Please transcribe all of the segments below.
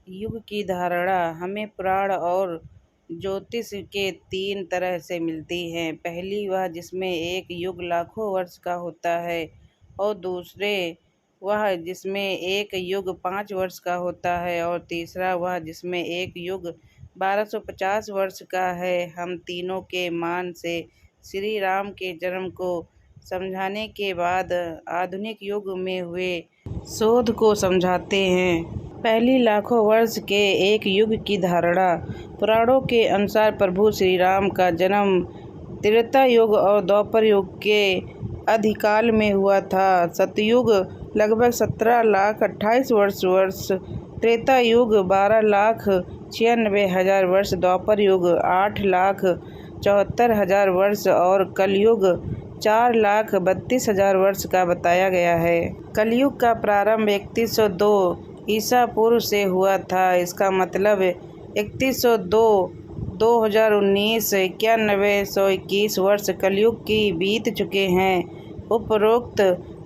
युग की धारणा हमें पुराण और ज्योतिष के तीन तरह से मिलती है। पहली वह जिसमें एक युग लाखों वर्ष का होता है और दूसरे वह जिसमें एक युग 5 वर्ष का होता है और तीसरा वह जिसमें एक युग 1250 वर्ष का है। हम तीनों के मान से श्री राम के जन्म को समझाने के बाद आधुनिक युग में हुए शोध को समझाते हैं। पहली लाखों वर्ष के एक युग की धारणा। पुराणों के अनुसार प्रभु श्री राम का जन्म त्रेता युग और द्वापर युग के आदिकाल में हुआ था। सतयुग लगभग 17,28,000 वर्ष, त्रेता युग 12,96,000 वर्ष, द्वापर युग 8,74,000 वर्ष और कलयुग 4,32,000 वर्ष का बताया गया है। कलयुग का प्रारंभ 3102 ईसा पूर्व से हुआ था। इसका मतलब 3102, 2019, 9121 वर्ष कलयुग की बीत चुके हैं। उपरोक्त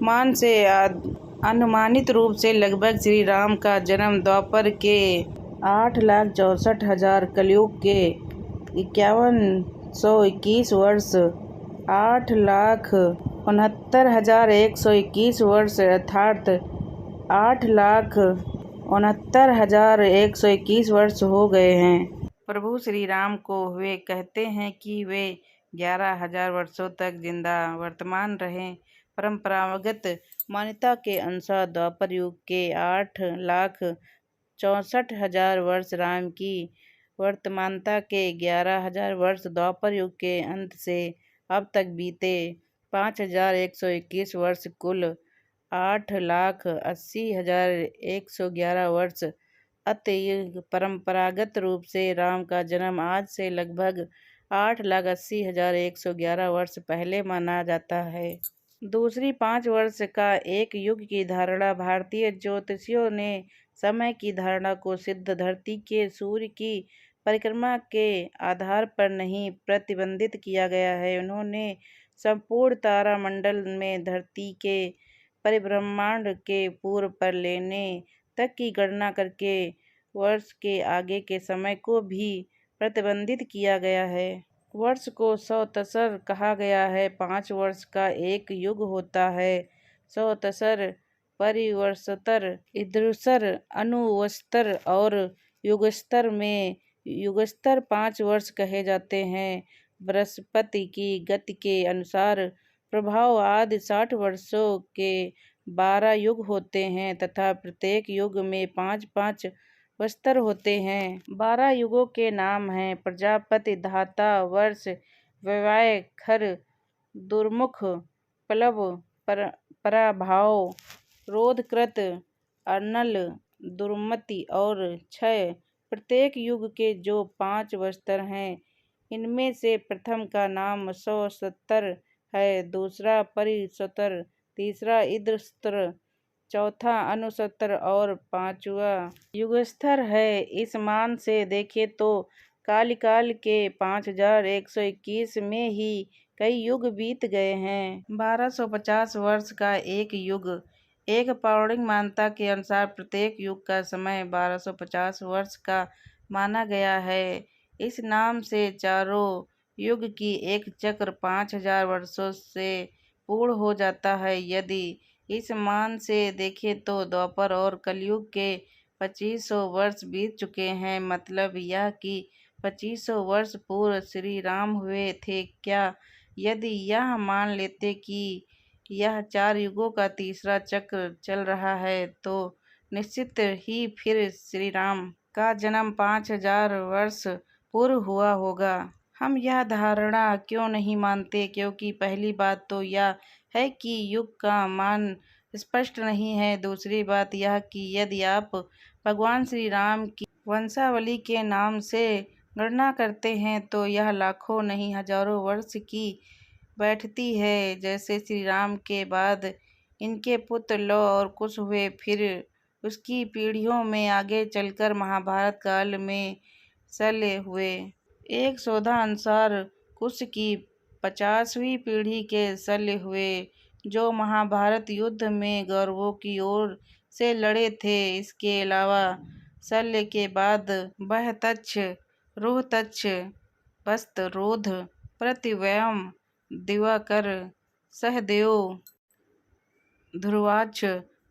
मान से अनुमानित रूप से लगभग श्री राम का जन्म द्वापर के 8,64,000, कलयुग के 5121 वर्ष, 8,69,121 वर्ष अर्थात 8,69,121 वर्ष हो गए हैं। प्रभु श्री राम को वे कहते हैं कि वे 11,000 वर्षों तक जिंदा वर्तमान रहे। परंपरागत मान्यता के अनुसार द्वापर युग के 8,64,000 वर्ष, राम की वर्तमानता के 11,000 वर्ष, द्वापर युग के अंत से अब तक बीते 5,121 वर्ष, कुल 8,80,111 वर्ष। अतः परंपरागत रूप से राम का जन्म आज से लगभग 8,80,111 वर्ष पहले माना जाता है। दूसरी 5 वर्ष का एक युग की धारणा। भारतीय ज्योतिषियों ने समय की धारणा को सिद्ध धरती के सूर्य की परिक्रमा के आधार पर नहीं प्रतिबंधित किया गया है। उन्होंने संपूर्ण तारामंडल में धरती के परिभ्रमण के पूर्व पर लेने तक की गणना करके वर्ष के आगे के समय को भी प्रतिबंधित किया गया है। वर्ष को संवत्सर कहा गया है। 5 वर्ष का एक युग होता है। संवत्सर, परिवर्षतर, ऋतुस्तर, अनुवत्सर और युगस्तर में युगस्तर 5 वर्ष कहे जाते हैं। बृहस्पति की गति के अनुसार प्रभाव आदि 60 वर्षों के 12 युग होते हैं तथा प्रत्येक युग में 5-5 वस्त्र होते हैं। 12 युगों के नाम हैं: प्रजापति, धाता, वर्ष, व्यय, खर, दुर्मुख, प्लव, पराभव, रोधकृत, अर्नल, दुर्मति और क्षय। प्रत्येक युग के जो 5 वस्त्र हैं, इनमें से प्रथम का नाम संवत्सर है, दूसरा परिवत्सर, तीसरा ऋतुस्तर, चौथा अनुवत्सर और पांचवा युगस्तर है। इस मान से देखें तो कलिकाल के 5,121 में ही कई युग बीत गए हैं। 1250 वर्ष का एक युग। एक पौराणिक मान्यता के अनुसार प्रत्येक युग का समय 1250 वर्ष का माना गया है। इस नाम से चारों युग की एक चक्र 5,000 वर्षों से पूर्ण हो जाता है। यदि इस मान से देखें तो द्वापर और कलयुग के 2500 वर्ष बीत चुके हैं। मतलब यह कि 2500 वर्ष पूर्व श्री राम हुए थे। क्या यदि यह मान लेते कि यह 4 युगों का तीसरा चक्र चल रहा है तो निश्चित ही फिर श्री राम का जन्म 5,000 वर्ष पूर्व हुआ होगा। हम यह धारणा क्यों नहीं मानते? क्योंकि पहली बात तो यह है कि युग का मान स्पष्ट नहीं है। दूसरी बात यह कि यदि आप भगवान श्री राम की वंशावली के नाम से गणना करते हैं तो यह लाखों नहीं हजारों वर्ष की बैठती है। जैसे श्री राम के बाद इनके पुत्र लव और कुश हुए, फिर उसकी पीढ़ियों में आगे चलकर महाभारत काल में शल्य हुए। एक शोधानुसार कुश की 50वीं पीढ़ी के शल्य हुए, जो महाभारत युद्ध में कौरवों की ओर से लड़े थे। इसके अलावा शल्य के बाद वह तच्छ, रोहतच्छ, वस्त्ररोध, प्रतिवयम, दिवाकर, सहदेव, ध्रुवाक्ष,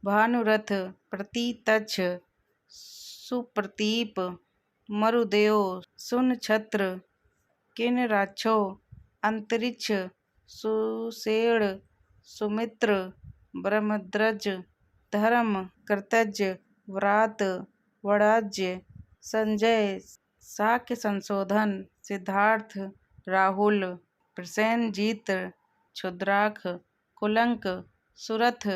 भानुरथ, प्रतीतच्छ, सुप्रतीप, मरुदेव, सुनक्षत्र, किन्नराक्षो, अंतरिक्ष, सुषेण, सुमित्र, ब्रह्मध्वज, धर्म, कृतज्ञ, व्रात, वडाज्य, संजय, शाक्य संशोधन, सिद्धार्थ, राहुल, प्रसेनजीत, क्षुद्राक, कुलंक, सुरथ,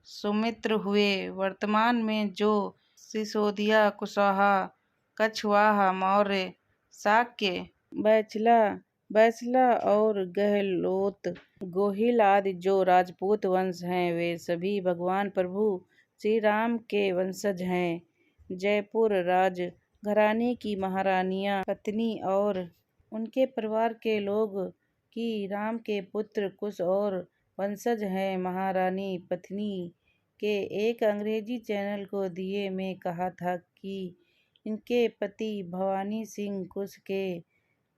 सुमित्र हुए। वर्तमान में जो सिसोदिया, कुशवाहा, कछवाहा, मौर्य, शाक्य, बैसला और गहलोत, गोहिल आदि जो राजपूत वंश हैं, वे सभी भगवान प्रभु श्री राम के वंशज हैं। जयपुर राजघराने की महारानियां पत्नी और उनके परिवार के लोग की राम के पुत्र कुश और वंशज हैं। महारानी पत्नी के एक अंग्रेजी चैनल को दिए में कहा था कि इनके पति भवानी सिंह कुश के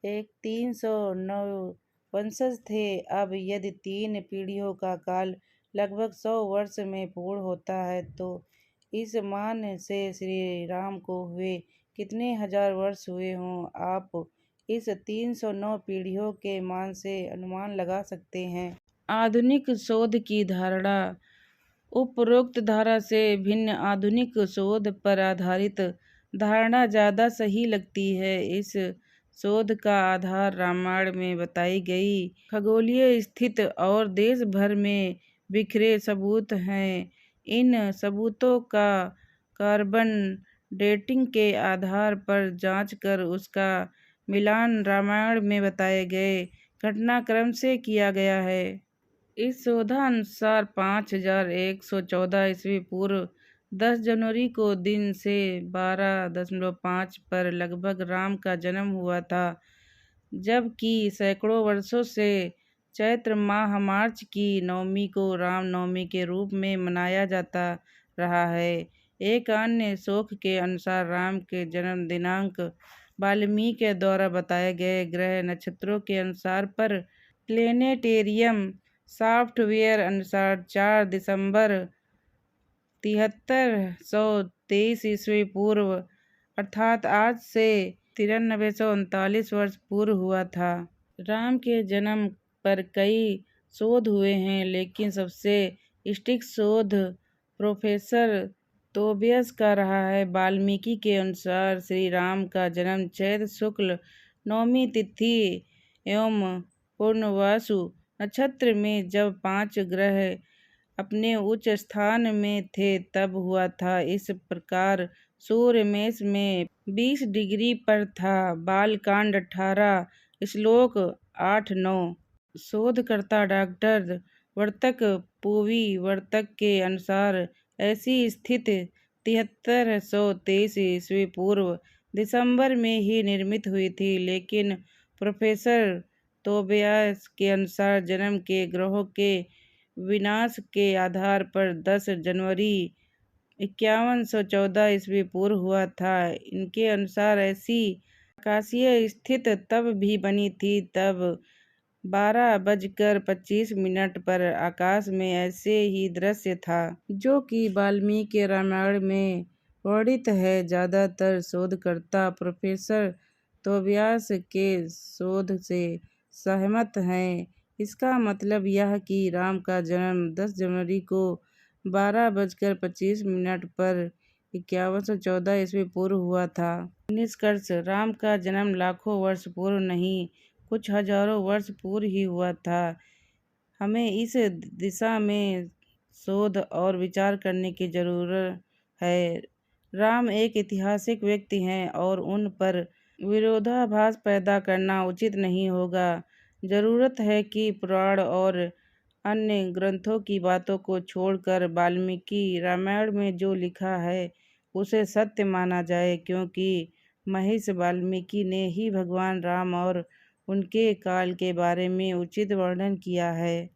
309 वंशज थे। अब यदि 3 पीढ़ियों का काल लगभग 100 वर्ष में पूर्ण होता है तो इस मान से श्री राम को हुए कितने हजार वर्ष हुए हों। आप इस 309 पीढ़ियों के मान से अनुमान लगा सकते हैं। आधुनिक शोध की धारणा उपरोक्त धारा से भिन्न आधुनिक शोध पर आधारित धारणा ज़्यादा सही लगती है। इस शोध का आधार रामायण में बताई गई खगोलीय स्थिति और देश भर में बिखरे सबूत हैं। इन सबूतों का कार्बन डेटिंग के आधार पर जांच कर उसका मिलान रामायण में बताए गए घटनाक्रम से किया गया है। इस शोधानुसार 5114 ईस्वी पूर्व 10 जनवरी को दिन से 12.5 पर लगभग राम का जन्म हुआ था, जबकि सैकड़ों वर्षों से चैत्र माह मार्च की नवमी को राम नवमी के रूप में मनाया जाता रहा है। एक अन्य शोक के अनुसार राम के जन्म दिनांक वाल्मीकि के द्वारा बताए गए ग्रह नक्षत्रों के अनुसार पर प्लेनेटेरियम सॉफ्टवेयर अनुसार 4 दिसंबर 7323 ईस्वी पूर्व अर्थात आज से 9339 वर्ष पूर्व हुआ था। राम के जन्म पर कई शोध हुए हैं, लेकिन सबसे सटीक शोध प्रोफेसर तोबियस का रहा है। वाल्मीकि के अनुसार श्री राम का जन्म चैत्र शुक्ल नवमी तिथि एवं पूर्णवासु नक्षत्र में जब 5 ग्रह अपने उच्च स्थान में थे तब हुआ था। इस प्रकार सूर्य मेष में 20 डिग्री पर था। बालकांड 18 श्लोक 8-9। शोधकर्ता डॉक्टर वर्तक पूवी वर्तक के अनुसार ऐसी स्थिति 7323 ईस्वी पूर्व दिसंबर में ही निर्मित हुई थी, लेकिन प्रोफेसर तोबियास के अनुसार जन्म के ग्रहों के विनाश के आधार पर 10 जनवरी 5114 ईस्वी पूर्व हुआ था। इनके अनुसार ऐसी आकाशीय स्थिति तब भी बनी थी तब 12:25 पर आकाश में ऐसे ही दृश्य था जो कि वाल्मीकि रामायण में वर्णित है। ज़्यादातर शोधकर्ता प्रोफेसर तोबियास के शोध से सहमत हैं। इसका मतलब यह कि राम का जन्म 10 जनवरी को 12:25 पर 5114 ईस्वी पूर्व हुआ था। निष्कर्ष: राम का जन्म लाखों वर्ष पूर्व नहीं, कुछ हजारों वर्ष पूर्व ही हुआ था। हमें इस दिशा में शोध और विचार करने की जरूरत है। राम एक ऐतिहासिक व्यक्ति हैं और उन पर विरोधाभास पैदा करना उचित नहीं होगा। जरूरत है कि पुराण और अन्य ग्रंथों की बातों को छोड़कर वाल्मीकि रामायण में जो लिखा है उसे सत्य माना जाए, क्योंकि महर्षि वाल्मीकि ने ही भगवान राम और उनके काल के बारे में उचित वर्णन किया है।